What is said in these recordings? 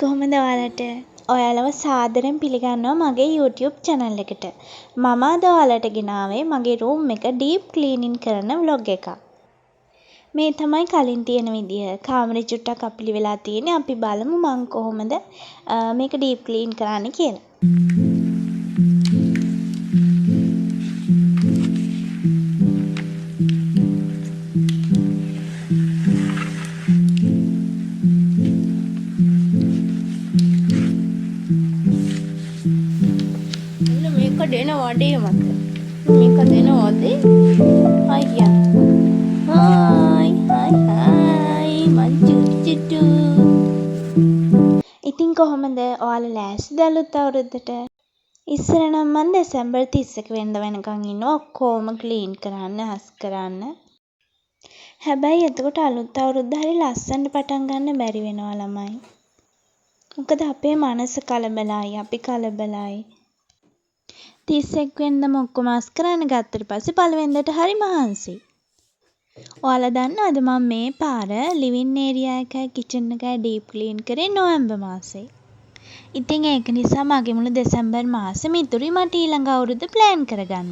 කොහොමද ඔයාලට? ඔයාලව සාදරයෙන් පිළිගන්නවා මගේ YouTube channel එකට. මම අද ඔයාලට ගෙනාවේ මගේ room එක deep cleaning කරන vlog එකක්. මේ තමයි කලින් තියෙන විදිය. කාමරේ චුට්ටක් අපිලි වෙලා තියෙන්නේ. අපි බලමු මම කොහොමද මේක deep clean කරන්නේ කියලා. දෙන වඩේ මත මේක දෙන වදේ හයි කියන්න හයි මංචුච්චුටු ඉතින් කොහොමද ඔයාලා ලෑස්තිද අලුත් අවුරුද්දට? ඉස්සර නම් මම දෙසැම්බර් 31 වෙනිදා වෙනකන් ඉන්නවා ඔක්කොම ක්ලීන් කරන්න හස් කරන්න. හැබැයි එතකොට අලුත් අවුරුද්ද හරි ලස්සනට පටන් ගන්න බැරි වෙනවා ළමයි. මොකද අපේ මනස කලබලයි අපි කලබලයි. 31 වෙනිදාම ඔක්කොම අස් කරන්න ගත්තට පස්සේ පළවෙනිදාට හරි මහන්සි. ඔයාලා දන්නවද මම මේ පාර ලිවින් ඒරියා එකයි කිචන් එකයි ඩීප් ක්ලීන් කරේ නොවැම්බර් මාසේ. ඉතින් ඒක නිසා මගේ මුළු දෙසැම්බර් මාසෙම ඉතුරුයි මට ඊළඟ අවුරුද්ද ප්ලෑන් කරගන්න.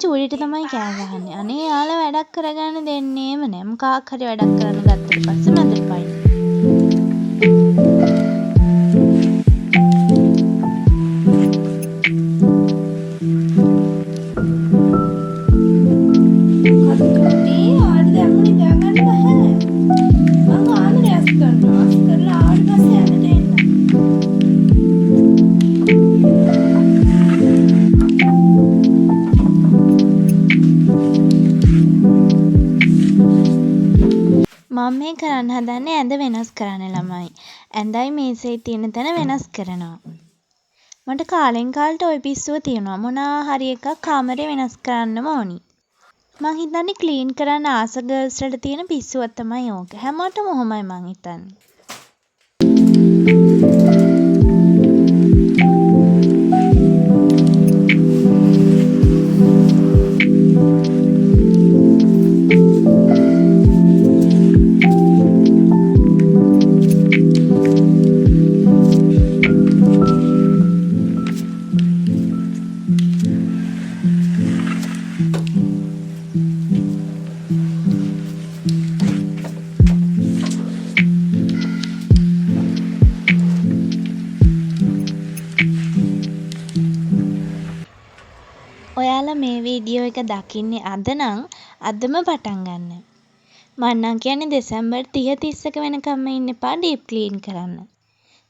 චූලිට තමයි කෑ ගහන්නේ. අනේ යාළුවා වැඩක් කරගන්න දෙන්නේම නෑ. මොකක් හරි වැඩක් කරන්න ගත්තට පස්සේ මැදට පයින්. කටුටි ආඩ දැම්මනේ ගෑගන්න බෑ. මං ආන්දරේ අස් කරනවා. අස් කරලා ආවට පස්සේ යන්නට එන්න. මම මේ කරන්න හදන්නේ ඇඳ වෙනස් කරන්න ළමයි. ඇඳයි මේසෙයි තියෙන තැන වෙනස් කරනවා. මට කාලෙන් කාලට ওই පිස්සුව තියෙනවා. මොනවා හරි එකක් කාමරේ වෙනස් කරන්නම ඕනි. මං හිතන්නේ ක්ලීන් කරන්න ආස ගර්ල්ස්ලට තියෙන පිස්සුවක් තමයි ඕක. හැමෝටම ඔහොමයි මං හිතන්නේ. ඔයාලා මේ වීඩියෝ එක දකින්නේ අද නම් අදම පටන් ගන්න. මම නම් කියන්නේ දෙසැම්බර් 30 31 වෙනකම්ම ඉන්න එපා ඩීප් ක්ලීන් කරන්න.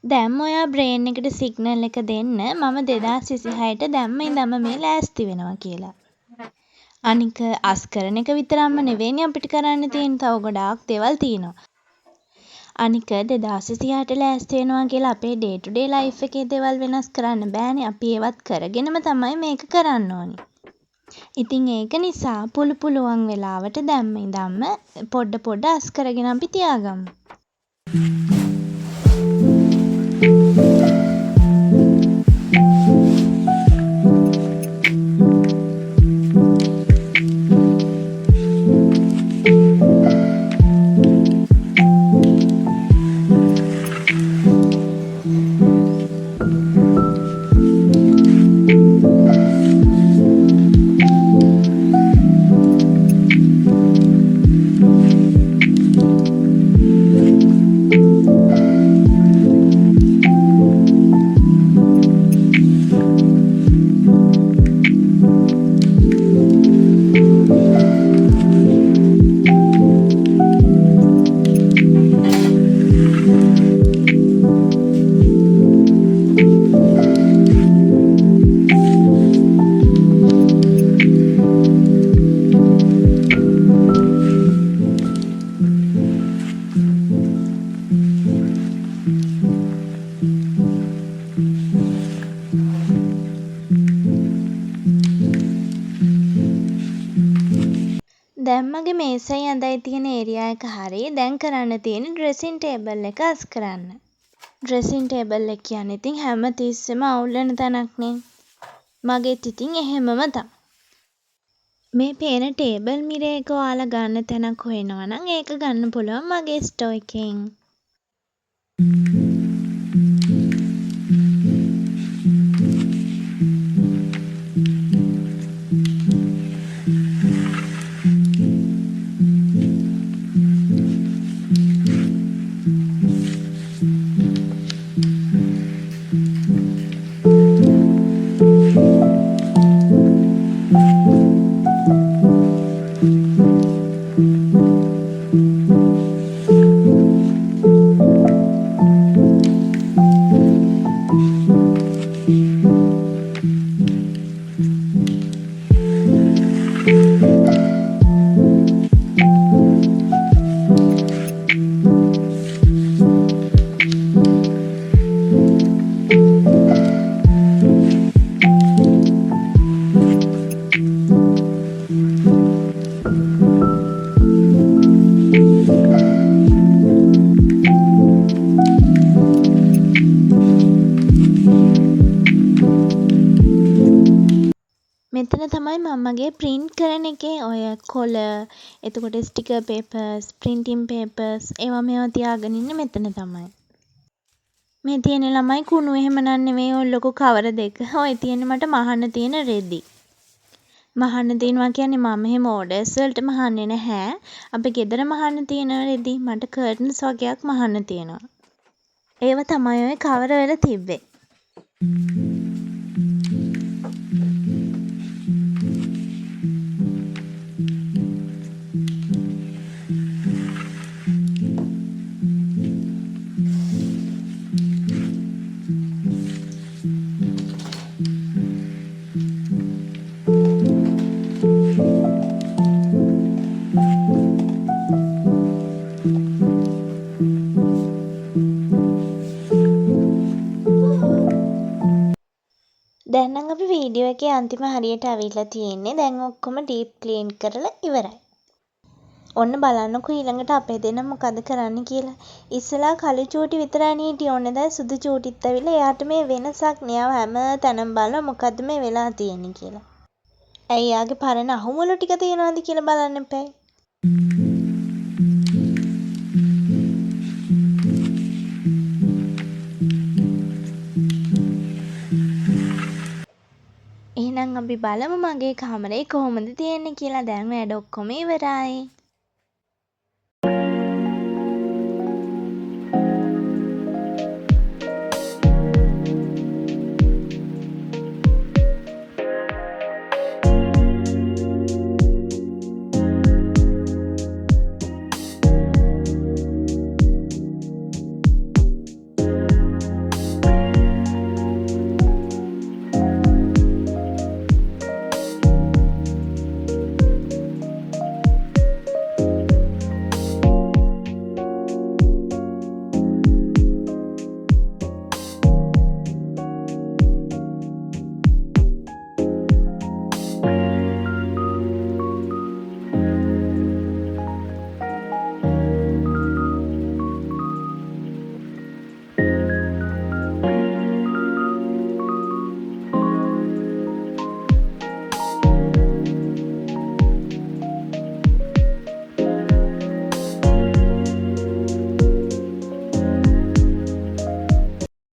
දැන් ඔයා බ්‍රේන් එකට සිග්නල් එක දෙන්න මම 2026ට දැම්ම ඉඳන්ම මේ ලෑස්ති වෙනවා කියලා. අනික අස් කරන එක විතරක්ම නෙවෙයිනේ අපිට කරන්න තියෙන තව ගොඩාක් දේවල් තියෙනවා. අනික 2026ට ලෑස්ති වෙනවා කියලා අපේ ඩේ ටු ඩේ ලයිෆ් එකේ දේවල් වෙනස් කරන්න බෑනේ. අපි ඒවත් කරගෙනම තමයි මේක කරන්න ඕනි. ඉතින් ඒක නිසා පුළුවන් වෙලාවට දැම්ම ඉඳන්ම පොඩ අස් කරගෙන අපි තියාගමු. මගේ මේසයි ඇඳයි තියෙන ඒරියා එක හරි. දැන් කරන්න තියෙන්නේ ඩ්‍රෙසින් ටේබල් එක අස් කරන්න. ඩ්‍රෙසින් ටේබල් එක කියන්නේ ඉතින් හැම තිස්සෙම අවුල් වෙන තැනක්නේ. මගෙත් ඉතින් එහෙමම තමයි. මේ පේන ටේබල් මිරර් එක ඔයාලා ගන්න තැනක් හොයනවා නම් ඒක ගන්න පුළුවන් මගේ ස්ටෝ එකෙන්. මෙතන තමයි මම්මගේ print කරන එකේ ඔය කොළ, එතකොට sticker papers, printing papers ඒවා මේවා තියාගෙන ඉන්නේ මෙතන තමයි. මේ තියෙන ළමයි කුණු එහෙම නෙවෙයි ඔය ලොකු කවර දෙක. ඔය තියෙන්නේ මට මහන්න තියෙන රෙදි. මහන්න තියෙනවා කියන්නේ මම එහෙම ඕඩර්ස් වලට මහන්නේ නැහැ. අපි ගෙදර මහන්න තියෙන රෙදි මට කර්ටන්ස් වගේක් මහන්න තියෙනවා. ඒව තමයි ඔය කවර වල තිබ්බේ. දැන් නම් අපි වීඩියෝ එකේ අන්තිම හරියට අවිල්ලා තියෙන්නේ. දැන් ඔක්කොම ඩීප් ක්ලීන් කරලා ඉවරයි. ඔන්න බලන්නකෝ ඊළඟට අපේ දෙනා මොකද කරන්න කියලා. ඉස්සලා කළු චූටි විතරයි හිටියේ. ඔන්න දැන් සුදු චූටිත් ඇවිල්ලා එයාට මේ වෙනසක් නෑ. හැම තැනම බලලා මොකද්ද මේ වෙලා තියෙන්නේ කියලා. ඇයි යාගේ පරණ අහුමුළු ටික තියනවාද කියලා බලන්න එපා. එහෙනම් අපි බලමු මගේ කාමරේ කොහොමද තියෙන්නේ කියලා. දැන් වැඩ ඔක්කොම ඉවරයි.